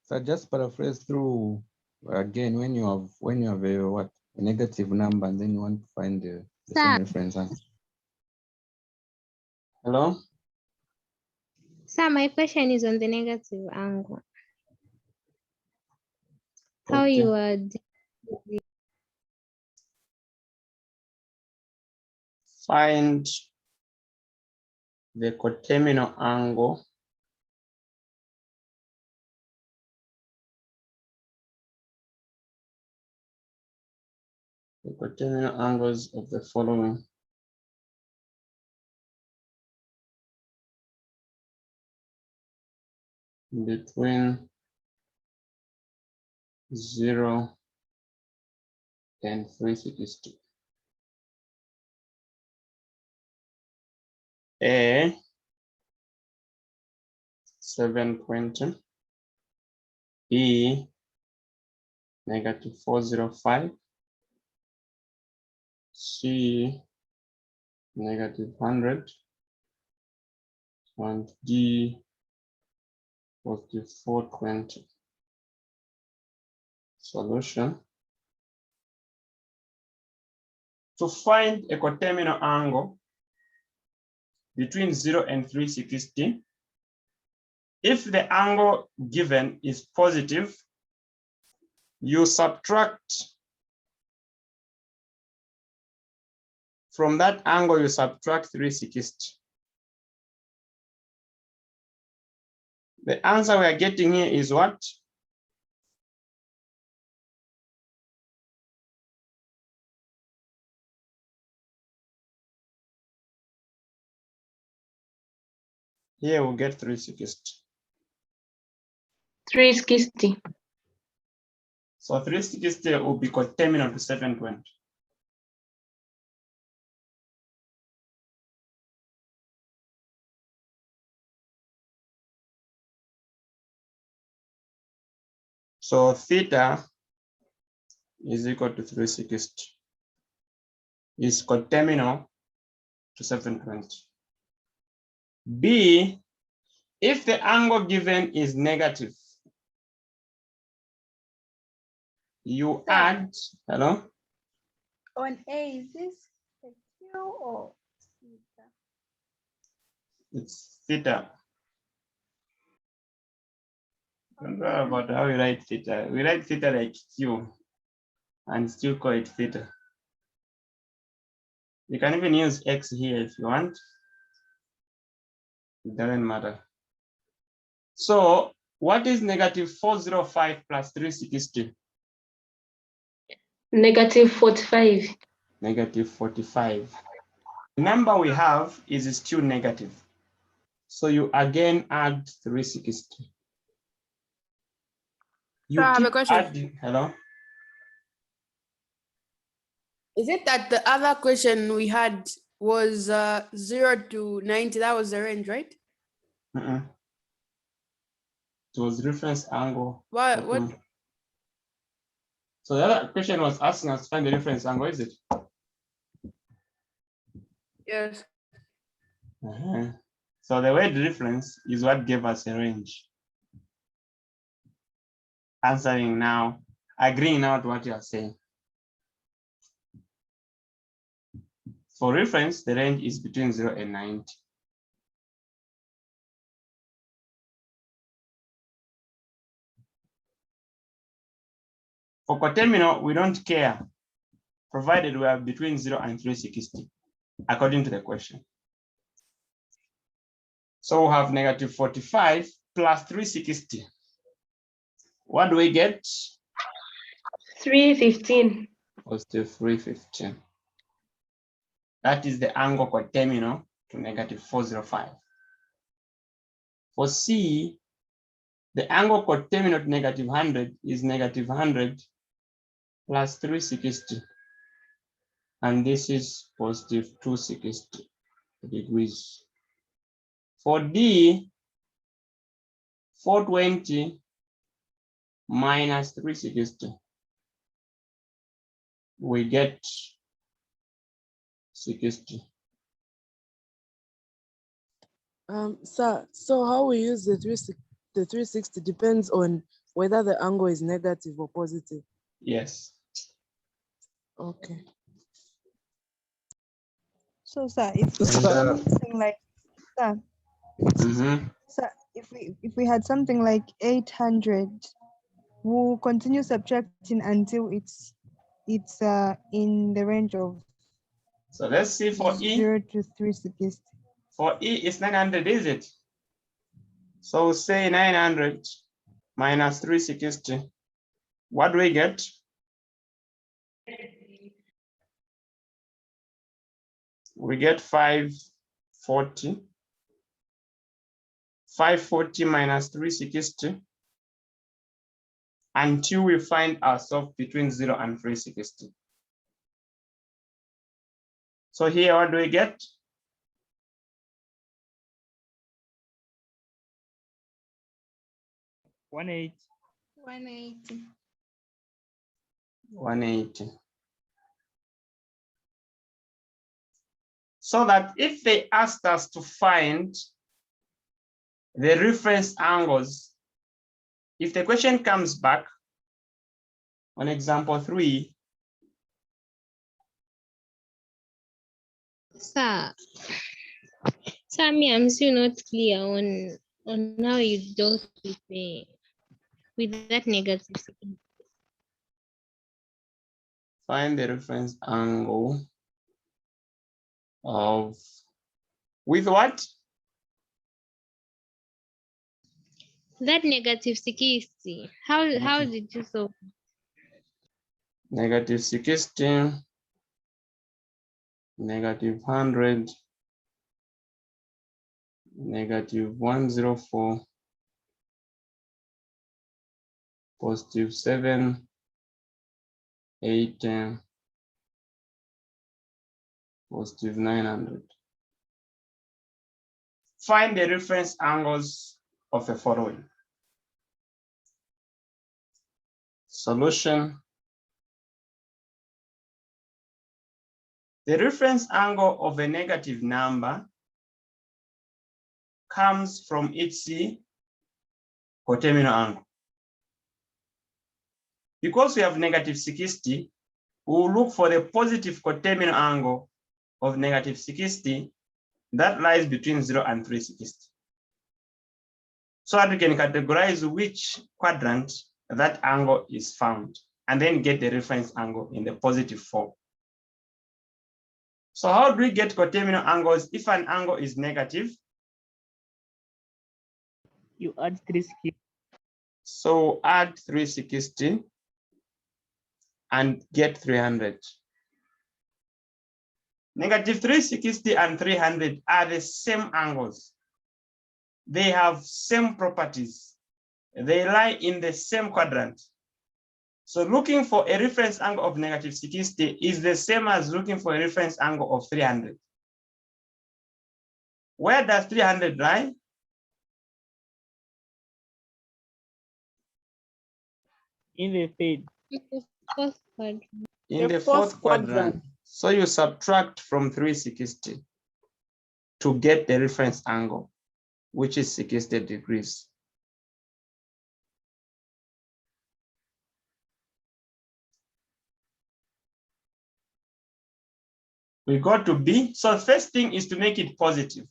So just paraphrase through again when you have a what, a negative number, and then you want to find the same reference answer. Hello? Sir, my question is on the negative angle. How Okay. you are Find the coterminal angle angles of the following. Between 0 and 360. A 720, B negative 405, C negative 100, and D positive 420. Solution. To find a coterminal angle between 0 and 360, if the angle given is positive, you subtract from that angle, you subtract 360. The answer we are getting here is what? Here we'll get 360. 360. So 360 will be coterminal to 720. So theta is equal to 360. Is coterminal to 720. B, if the angle given is negative, you add, hello? On A, is this a Q or theta? It's theta. Don't worry about how we write theta. We write theta like Q and still call it theta. You can even use X here if you want. It doesn't matter. So what is negative 405 plus 360? Negative 45. Negative 45. The number we have is still negative. So you again add 360. You I have a keep question. adding, hello? Is it that the other question we had was 0 to 90? That was the range, right? It was reference angle. What? So the other question was asking us to find the reference angle, is it? Yes. So the word reference is what gave us a range. Answering now, agreeing now to what you are saying. For reference, the range is between 0 and 90. For coterminal, we don't care, provided we are between 0 and 360, according to the question. So we have negative 45 plus 360. What do we get? 315. Positive 315. That is the angle coterminal to negative 405. For C, the angle coterminal to negative 100 is negative 100 plus 360. And this is positive 260 degrees. For D, 420 minus 360, we get 60. Sir, so how we use the 360 depends on whether the angle is negative or positive. Yes. Okay. So, sir, if we And, had something like, sir, mhm. sir, if we had something like 800, we'll continue subtracting until it's in the range of So let's see for E. 0 to 360. For E is 900, is it? So say 900 minus 360. What do we get? We get 540. 540 minus 360 until we find ourselves between 0 and 360. So here, what do we get? $180. 180. 180. So that if they asked us to find the reference angles, if the question comes back on example 3, Sir, I'm still not clear on how you dealt with that negative sign. find the reference angle of, with what? That negative 60. How did you solve? Negative 60, negative 100, negative 104, positive 7, 8, positive 900. Find the reference angles of the following. Solution. The reference angle of a negative number comes from its coterminal angle. Because we have negative 60, we'll look for the positive coterminal angle of negative 60 that lies between 0 and 360. So that we can categorize which quadrant that angle is found and then get the reference angle in the positive form. So how do we get coterminal angles if an angle is negative? You add 360. So add 360 and get 300. Negative 360 and 300 are the same angles. They have same properties. They lie in the same quadrant. So looking for a reference angle of negative 60 is the same as looking for a reference angle of 300. Where does 300 lie? In the third. Fourth quadrant. In the fourth quadrant. So you subtract from 360 to get the reference angle, which is 60 degrees. We go to B. So first thing is to make it positive.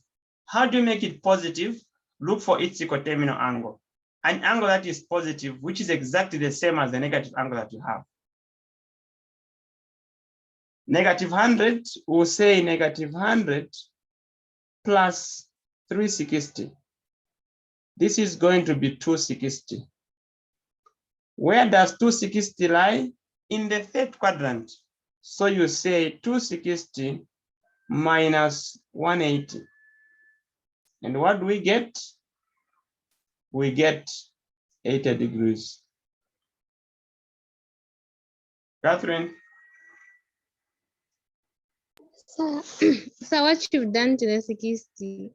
How do you make it positive? Look for its coterminal angle. An angle that is positive, which is exactly the same as the negative angle that you have. Negative 100, we'll say negative 100 plus 360. This is going to be 260. Where does 260 lie? In the third quadrant. So you say 260 minus 180. And what do we get? We get 80 degrees. Catherine? So what you've done to the 60,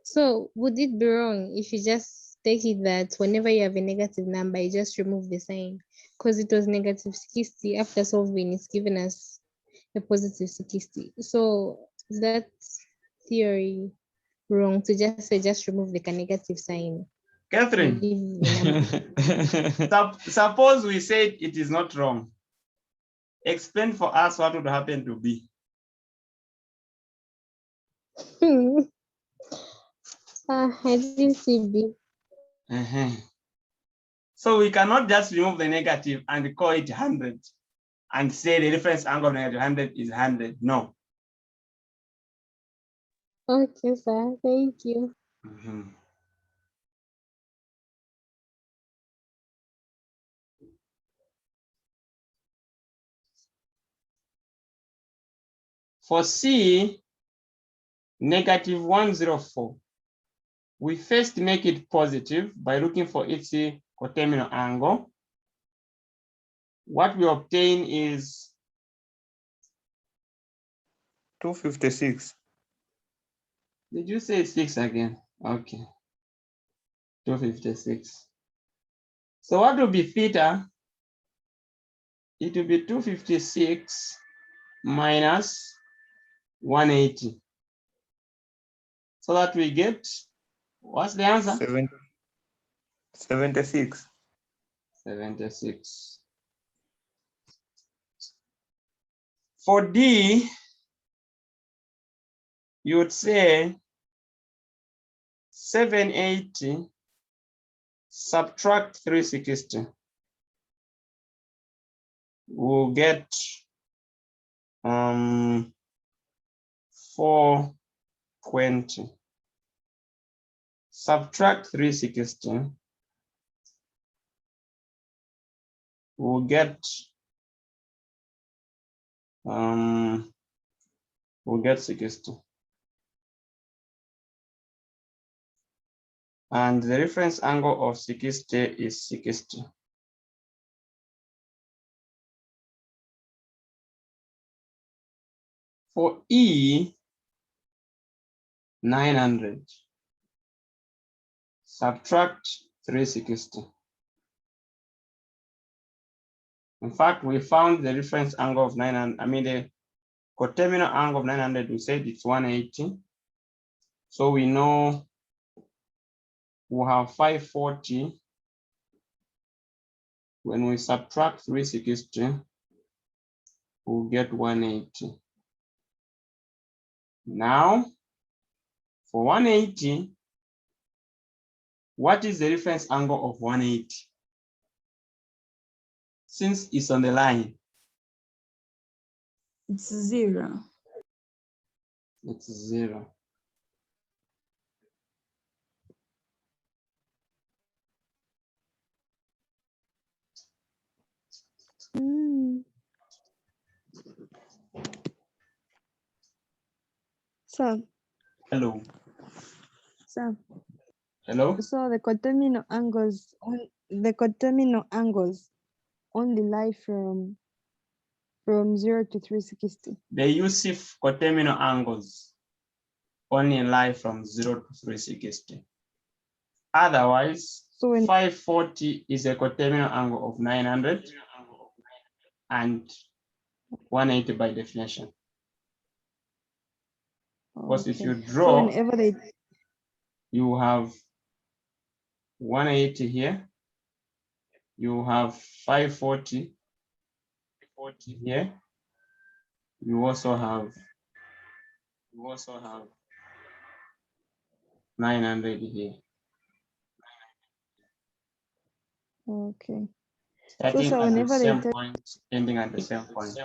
so would it be wrong if you just take it that whenever you have a negative number, you just remove the sign? Because it was negative 60, after solving, it's given us a positive 60. So is that theory wrong to just say just remove the negative sign? Catherine, leave the number. suppose we said it is not wrong. Explain for us what would happen to B. I didn't see B. So we cannot just remove the negative and call it 100 and say the reference angle of negative 100 is 100. No. Okay, sir. Thank you. For C, negative 104, we first make it positive by looking for its coterminal angle. What we obtain is 256. Did you say 6 again? Okay. 256. So what will be theta? It will be 256 minus 180. So that we get, what's the answer? 76. 76. For D, you would say 780 subtract 360. We'll get 420. Subtract 360. We'll get 60. And the reference angle of 60 is 60. For E, 900. Subtract 360. In fact, we found the reference angle of 900. I mean, the coterminal angle of 900, we said it's 180. So we know we'll have 540. When we subtract 360, we'll get 180. Now, for 180, what is the reference angle of 180? Since it's on the line. It's 0. It's 0. So, Hello. so, Hello. so the coterminal angles only lie from 0 to 360. The use coterminal angles only lie from 0 to 360. Otherwise, So when 540 is a coterminal angle of 900 and 180 by definition. Because if you so draw, whenever they you have 180 here, you have 540 here, you also have 900 here. okay. Starting So at the whenever they same tell point, ending at the same point.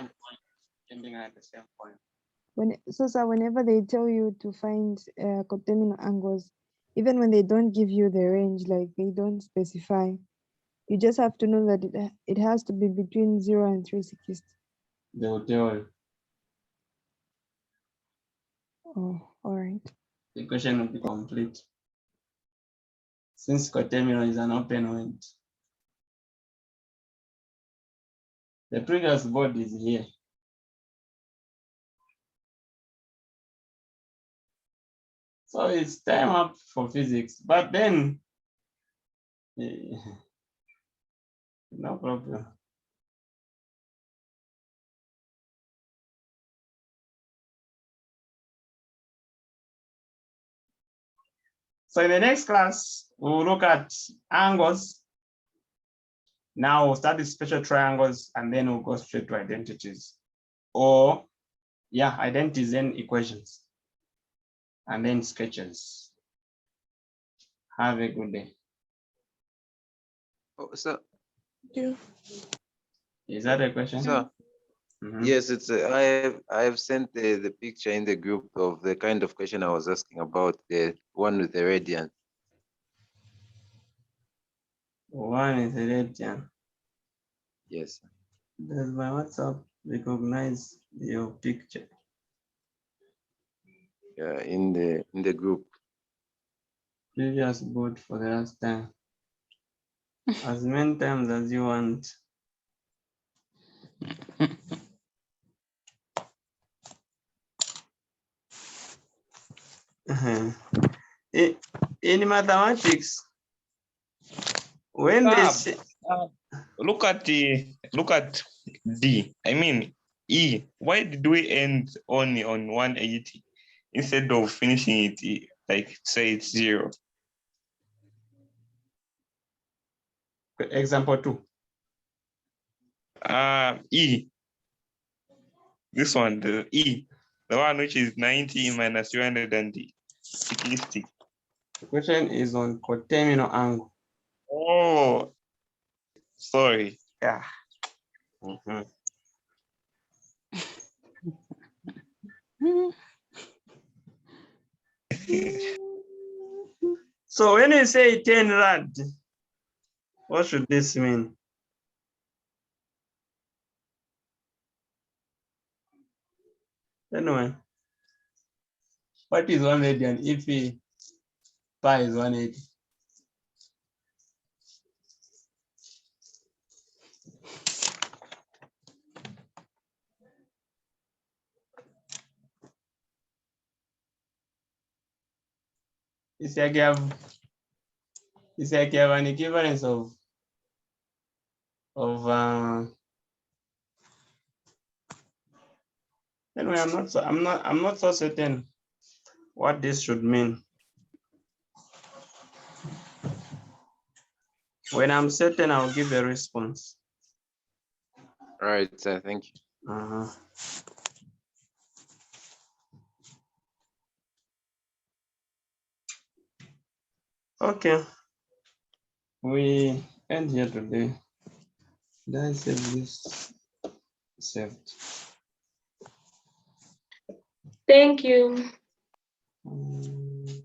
whenever they tell you to find coterminal angles, even when they don't give you the range, like they don't specify, you just have to know that it has to be between 0 and 360. They will tell you. Oh, all right. The question will be complete. Since coterminal is an open point. The previous board is here. So it's time up for physics, but then, no problem. So in the next class, we'll look at angles. Now we'll start with special triangles and then we'll go straight to identities. Or, yeah, identities and equations. And then sketches. Have a good day. Oh, so, Is that a question? so Mhm. yes, it's I have sent the picture in the group of the kind of question I was asking about, the one with the radian. One is a radian. Yes. Does my WhatsApp recognize your picture? Yeah, in the group. Previous board for the last time. As many times as you want. In mathematics, when they say Look at D. I mean E. Why did we end only on 180 instead of finishing it like say it's 0? Example 2. E. This one, the E, the one which is 90 minus 260. The question is on coterminal angle. Oh, sorry. Yeah. Mhm. So when you say 10 rand, what should this mean? Anyway, what is 1 radian if pi is 180? It's like you have an equivalence of anyway, I'm not so certain what this should mean. When I'm certain, I'll give a response. All right, thank you. Okay, we end here today. Did I save this? Saved. Thank you. Mm.